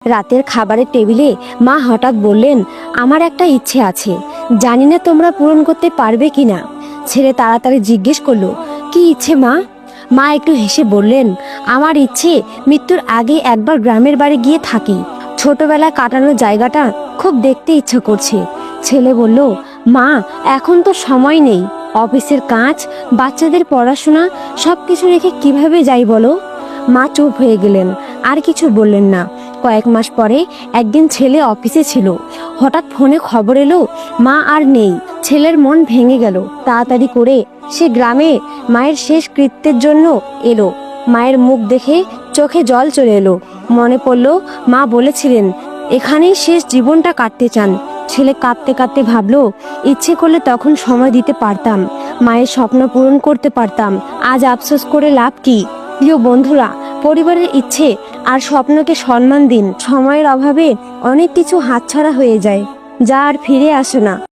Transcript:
রাতের খাবারের টেবিলে মা হঠাৎ বললেন, আমার একটা ইচ্ছে আছে, জানি না তোমরা পূরণ করতে পারবে কিনা। ছেলে তাড়াতাড়ি জিজ্ঞেস করলো, কি ইচ্ছে মা? মা একটু হেসে বললেন, আমার ইচ্ছে মৃত্যুর আগে একবার গ্রামের বাড়ি গিয়ে থাকি। ছোটবেলায় কাটানো জায়গাটা খুব দেখতে ইচ্ছে করছে। ছেলে বলল, মা এখন তো সময় নেই, অফিসের কাজ, বাচ্চাদের পড়াশোনা সবকিছু রেখে কিভাবে যাই বলো? মা চুপ হয়ে গেলেন, আর কিছু বললেন না। কয়েক মাস পরে একদিন ছেলে অফিসে ছিল, হঠাৎ ফোনে খবর এলো মা আর নেই। ছেলের মন ভেঙে গেল। তাড়াতাড়ি করে সে গ্রামে মায়ের শেষ কৃত্যের জন্য এলো। মায়ের মুখ দেখে চোখে জল চলে এলো। মনে পড়ল মা বলেছিলেন এখানেই শেষ জীবনটা কাটতে চান। ছেলে কাঁদতে কাঁদতে ভাবলো, ইচ্ছে করলে তখন সময় দিতে পারতাম, মায়ের স্বপ্ন পূরণ করতে পারতাম। আজ আফসোস করে লাভ কি? প্রিয় বন্ধুরা, পরিবারের ইচ্ছে আর স্বপ্নকে সম্মান দিন। সময়ের অভাবে অনেক কিছু হাতছাড়া হয়ে যায়, যা আর ফিরে আসে না।